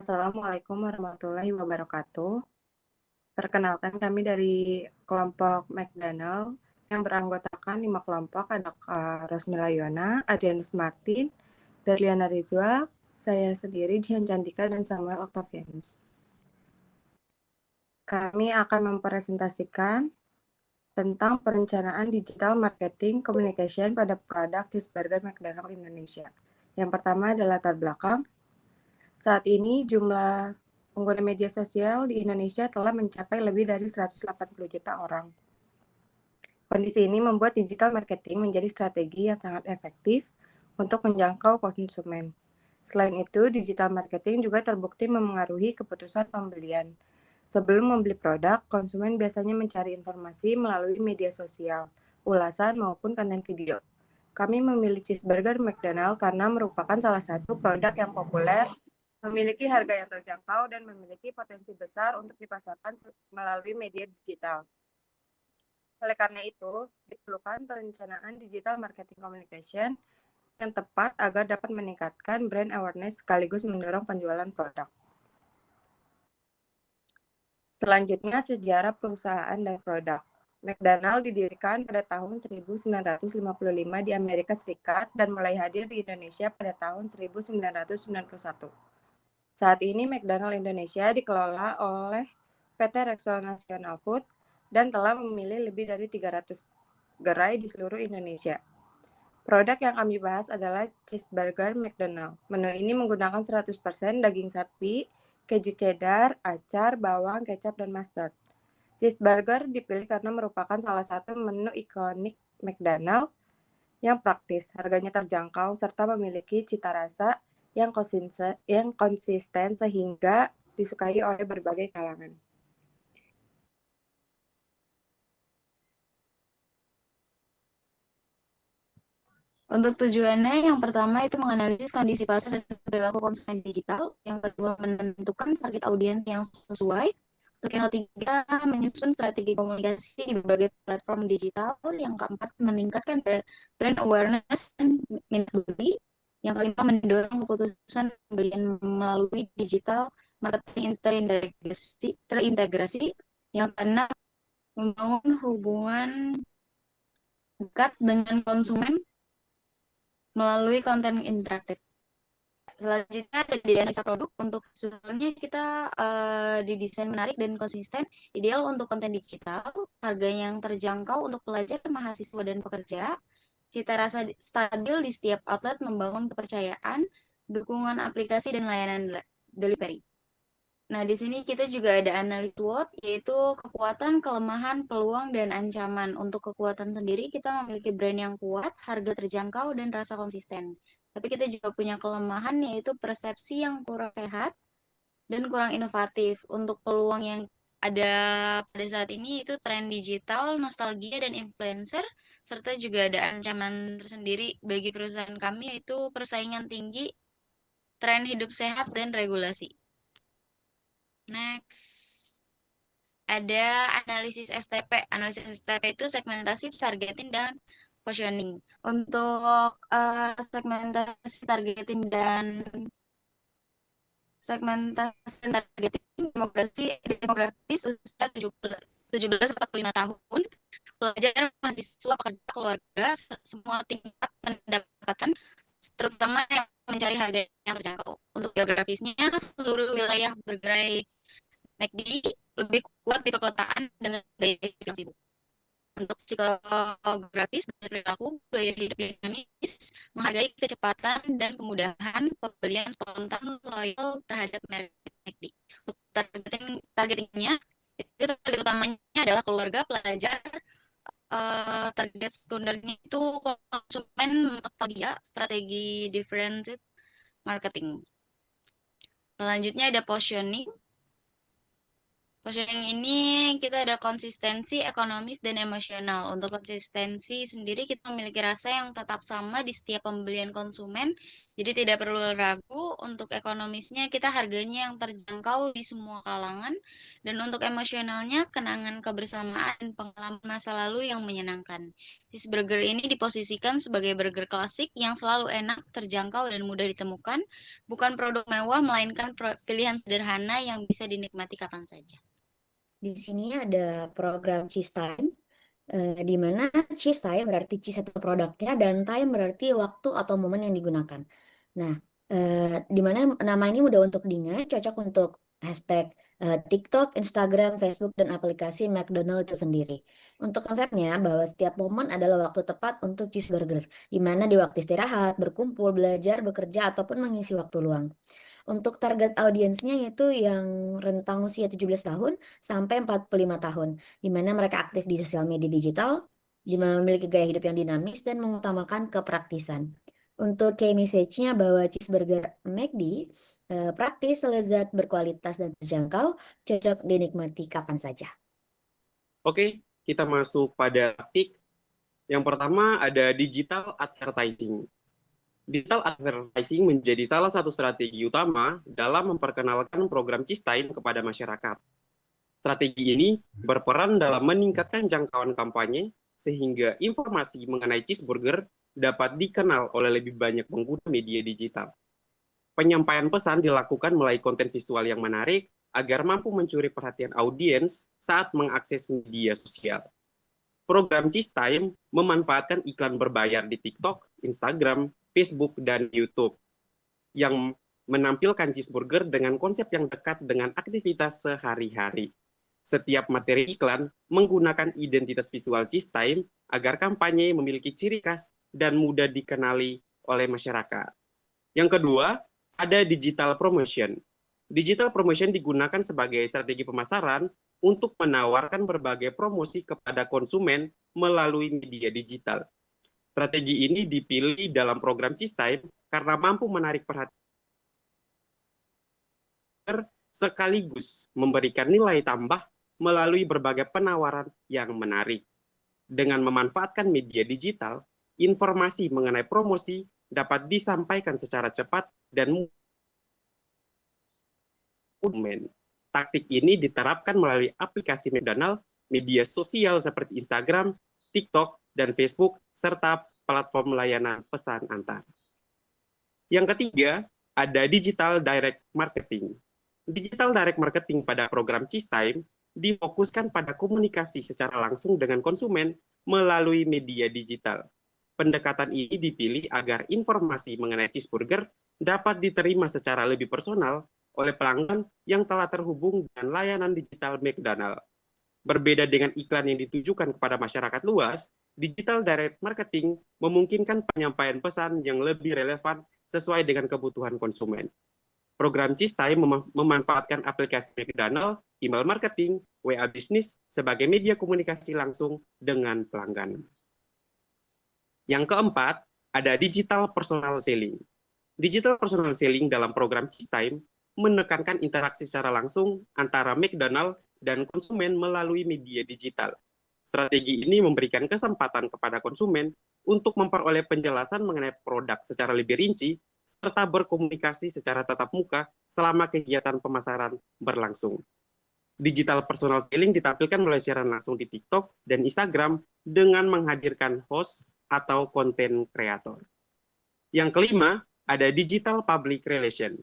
Assalamualaikum warahmatullahi wabarakatuh. Perkenalkan kami dari kelompok McDonald yang beranggotakan 5 kelompok, ada Kak Rosmila Yona, Adrianus Martin, Darliana Rizwa, saya sendiri Jihan Cantika, dan Samuel Octavianus. Kami akan mempresentasikan tentang perencanaan digital marketing communication pada produk cheeseburger McDonald Indonesia. Yang pertama adalah latar belakang. Saat ini jumlah pengguna media sosial di Indonesia telah mencapai lebih dari 180 juta orang. Kondisi ini membuat digital marketing menjadi strategi yang sangat efektif untuk menjangkau konsumen. Selain itu, digital marketing juga terbukti memengaruhi keputusan pembelian. Sebelum membeli produk, konsumen biasanya mencari informasi melalui media sosial, ulasan, maupun konten video. Kami memilih cheeseburger McDonald karena merupakan salah satu produk yang populer, memiliki harga yang terjangkau, dan memiliki potensi besar untuk dipasarkan melalui media digital. Oleh karena itu, diperlukan perencanaan digital marketing communication yang tepat agar dapat meningkatkan brand awareness sekaligus mendorong penjualan produk. Selanjutnya, sejarah perusahaan dan produk. McDonald didirikan pada tahun 1955 di Amerika Serikat dan mulai hadir di Indonesia pada tahun 1991. Saat ini McDonald Indonesia dikelola oleh PT Rexel National Food dan telah memilih lebih dari 300 gerai di seluruh Indonesia. Produk yang kami bahas adalah cheeseburger McDonald. Menu ini menggunakan 100% daging sapi, keju cheddar, acar, bawang, kecap, dan mustard. Cheeseburger dipilih karena merupakan salah satu menu ikonik McDonald yang praktis, harganya terjangkau, serta memiliki cita rasa yang konsisten sehingga disukai oleh berbagai kalangan. Untuk tujuannya, yang pertama itu menganalisis kondisi pasar dan perilaku konsumen digital. Yang kedua, menentukan target audiens yang sesuai. Untuk yang ketiga, menyusun strategi komunikasi di berbagai platform digital. Yang keempat, meningkatkan brand awareness dan minat beli. Yang kelima, mendorong keputusan pembelian melalui digital marketing terintegrasi. Yang keenam, membangun hubungan dekat dengan konsumen melalui konten interaktif. Selanjutnya ada di analisa produk. Untuk visualnya kita didesain menarik dan konsisten, ideal untuk konten digital, harga yang terjangkau untuk pelajar, mahasiswa, dan pekerja, cita rasa stabil di setiap outlet, membangun kepercayaan, dukungan aplikasi dan layanan delivery. Nah, di sini kita juga ada analis SWOT, yaitu kekuatan, kelemahan, peluang, dan ancaman. Untuk kekuatan sendiri, kita memiliki brand yang kuat, harga terjangkau, dan rasa konsisten. Tapi kita juga punya kelemahan, yaitu persepsi yang kurang sehat dan kurang inovatif. Untuk peluang yang ada pada saat ini itu tren digital, nostalgia, dan influencer, serta juga ada ancaman tersendiri bagi perusahaan kami, yaitu persaingan tinggi, tren hidup sehat, dan regulasi. Next, ada analisis STP. Analisis STP itu segmentasi, targeting, dan positioning. Untuk segmentasi, targeting, dan targeting demografis usia 17-45 tahun, pelajar, mahasiswa, pekerja, keluarga, semua tingkat pendapatan, terutama yang mencari harga yang terjangkau. Untuk geografisnya, seluruh wilayah bergerai McD lebih kuat di perkotaan dengan daya hidup yang sibuk. Untuk psikografis dan perilaku, gaya hidup dinamis, menghargai kecepatan dan kemudahan, pembelian spontan, loyal terhadap merek McD. Untuk targetingnya, itu target utamanya adalah keluarga, pelajar, target sekundernya itu konsumen nostalgia, strategi differentiated marketing. Selanjutnya ada positioning. Positioning ini kita ada konsistensi, ekonomis, dan emosional. Untuk konsistensi sendiri kita memiliki rasa yang tetap sama di setiap pembelian konsumen, Jadi tidak perlu ragu, untuk ekonomisnya kita harganya yang terjangkau di semua kalangan, dan untuk emosionalnya kenangan kebersamaan dan pengalaman masa lalu yang menyenangkan. Cheeseburger ini diposisikan sebagai burger klasik yang selalu enak, terjangkau, dan mudah ditemukan, bukan produk mewah, melainkan pilihan sederhana yang bisa dinikmati kapan saja. Di sini ada program Cheese Time, di mana cheese time berarti cheese atau produknya dan time berarti waktu atau momen yang digunakan. Nah, di mana nama ini mudah untuk diingat, cocok untuk hashtag TikTok, Instagram, Facebook, dan aplikasi McDonald itu sendiri. Untuk konsepnya bahwa setiap momen adalah waktu tepat untuk cheeseburger, di mana di waktu istirahat, berkumpul, belajar, bekerja, ataupun mengisi waktu luang. Untuk target audiensnya itu yang rentang usia 17 tahun sampai 45 tahun, di mana mereka aktif di sosial media digital, memiliki gaya hidup yang dinamis, dan mengutamakan kepraktisan. Untuk key message-nya bahwa cheeseburger McD praktis, lezat, berkualitas, dan terjangkau, cocok dinikmati kapan saja. Oke, kita masuk pada topik. Yang pertama ada digital advertising. Digital advertising menjadi salah satu strategi utama dalam memperkenalkan program Cheese Time kepada masyarakat. Strategi ini berperan dalam meningkatkan jangkauan kampanye sehingga informasi mengenai cheeseburger dapat dikenal oleh lebih banyak pengguna media digital. Penyampaian pesan dilakukan melalui konten visual yang menarik agar mampu mencuri perhatian audiens saat mengakses media sosial. Program Cheese Time memanfaatkan iklan berbayar di TikTok, Instagram, Facebook, dan YouTube yang menampilkan cheeseburger dengan konsep yang dekat dengan aktivitas sehari-hari. Setiap materi iklan menggunakan identitas visual Cheese Time agar kampanye memiliki ciri khas dan mudah dikenali oleh masyarakat. Yang kedua, ada digital promotion. Digital promotion digunakan sebagai strategi pemasaran untuk menawarkan berbagai promosi kepada konsumen melalui media digital. Strategi ini dipilih dalam program Cheese Time karena mampu menarik perhatian sekaligus memberikan nilai tambah melalui berbagai penawaran yang menarik. Dengan memanfaatkan media digital, informasi mengenai promosi dapat disampaikan secara cepat dan mudah. Taktik ini diterapkan melalui aplikasi McDonald, media sosial seperti Instagram, TikTok, dan Facebook, serta platform layanan pesan antar. Yang ketiga, ada digital direct marketing. Digital direct marketing pada program Cheese Time difokuskan pada komunikasi secara langsung dengan konsumen melalui media digital. Pendekatan ini dipilih agar informasi mengenai cheeseburger dapat diterima secara lebih personal oleh pelanggan yang telah terhubung dengan layanan digital McDonald. Berbeda dengan iklan yang ditujukan kepada masyarakat luas, digital direct marketing memungkinkan penyampaian pesan yang lebih relevan sesuai dengan kebutuhan konsumen. Program Cheese Time memanfaatkan aplikasi McDonald, email marketing, WA bisnis sebagai media komunikasi langsung dengan pelanggan. Yang keempat, ada digital personal selling. Digital personal selling dalam program Cheese Time menekankan interaksi secara langsung antara McDonald dan konsumen melalui media digital. Strategi ini memberikan kesempatan kepada konsumen untuk memperoleh penjelasan mengenai produk secara lebih rinci, serta berkomunikasi secara tatap muka selama kegiatan pemasaran berlangsung. Digital personal selling ditampilkan melalui siaran langsung di TikTok dan Instagram dengan menghadirkan host atau konten kreator. Yang kelima, ada digital public relation.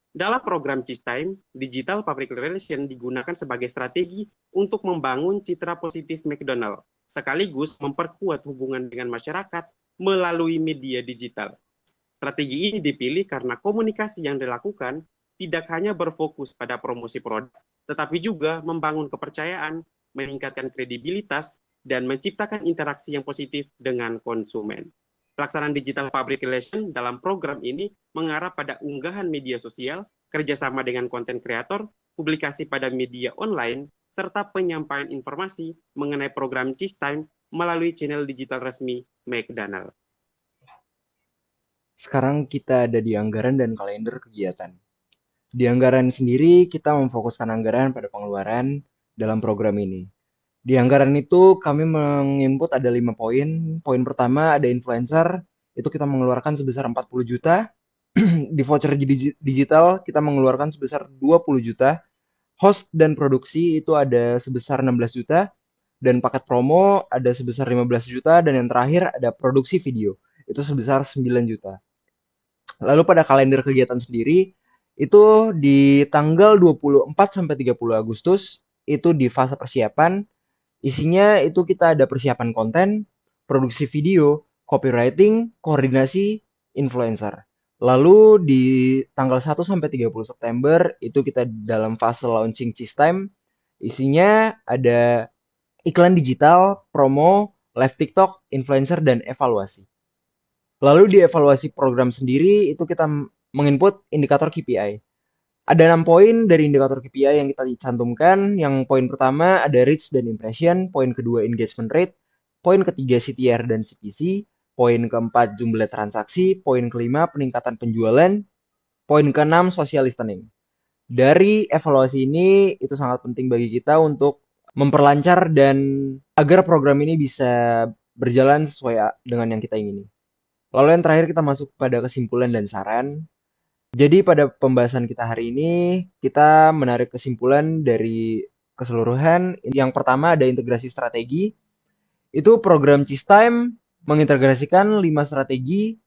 Dalam program Cheese Time, digital public relation digunakan sebagai strategi untuk membangun citra positif McDonald, sekaligus memperkuat hubungan dengan masyarakat melalui media digital. Strategi ini dipilih karena komunikasi yang dilakukan tidak hanya berfokus pada promosi produk, tetapi juga membangun kepercayaan, meningkatkan kredibilitas, dan menciptakan interaksi yang positif dengan konsumen. Pelaksanaan digital public relation dalam program ini mengarah pada unggahan media sosial, kerjasama dengan konten kreator, publikasi pada media online, serta penyampaian informasi mengenai program Cheese Time melalui channel digital resmi McDonald. Sekarang kita ada di anggaran dan kalender kegiatan. Di anggaran sendiri, kita memfokuskan anggaran pada pengeluaran dalam program ini. Di anggaran itu kami menginput ada 5 poin. Poin pertama ada influencer, itu kita mengeluarkan sebesar 40 juta. Di voucher digital kita mengeluarkan sebesar 20 juta, host dan produksi itu ada sebesar 16 juta, dan paket promo ada sebesar 15 juta, dan yang terakhir ada produksi video, itu sebesar 9 juta. Lalu pada kalender kegiatan sendiri, itu di tanggal 24 sampai 30 Agustus, itu di fase persiapan, isinya itu kita ada persiapan konten, produksi video, copywriting, koordinasi, influencer. Lalu di tanggal 1 sampai 30 September itu kita dalam fase launching Cheese Time. Isinya ada iklan digital, promo, live TikTok, influencer, dan evaluasi. Lalu di evaluasi program sendiri itu kita menginput indikator KPI. Ada 6 poin dari indikator KPI yang kita cantumkan. Yang poin pertama ada reach dan impression, poin kedua engagement rate, poin ketiga CTR dan CPC, poin keempat jumlah transaksi, poin kelima peningkatan penjualan, poin keenam social listening. Dari evaluasi ini itu sangat penting bagi kita untuk memperlancar dan agar program ini bisa berjalan sesuai dengan yang kita ingini. Lalu yang terakhir kita masuk pada kesimpulan dan saran. Jadi pada pembahasan kita hari ini, kita menarik kesimpulan dari keseluruhan. Yang pertama ada integrasi strategi. Itu program Cheese Time mengintegrasikan 5 strategi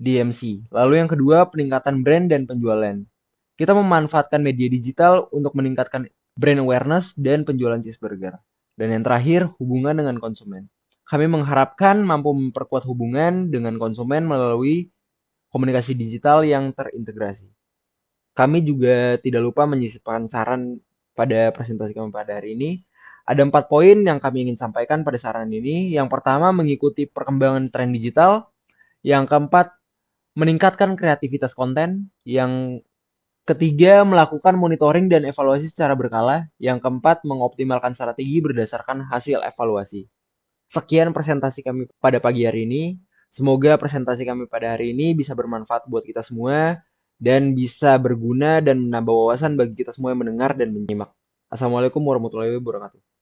DMC. Lalu yang kedua peningkatan brand dan penjualan. Kita memanfaatkan media digital untuk meningkatkan brand awareness dan penjualan cheeseburger. Dan yang terakhir hubungan dengan konsumen. Kami mengharapkan mampu memperkuat hubungan dengan konsumen melalui komunikasi digital yang terintegrasi. Kami juga tidak lupa menyisipkan saran pada presentasi kami pada hari ini. Ada 4 poin yang kami ingin sampaikan pada saran ini. Yang pertama, mengikuti perkembangan tren digital. Yang keempat, meningkatkan kreativitas konten. Yang ketiga, melakukan monitoring dan evaluasi secara berkala. Yang keempat, mengoptimalkan strategi berdasarkan hasil evaluasi. Sekian presentasi kami pada pagi hari ini. Semoga presentasi kami pada hari ini bisa bermanfaat buat kita semua dan bisa berguna dan menambah wawasan bagi kita semua yang mendengar dan menyimak. Assalamualaikum warahmatullahi wabarakatuh.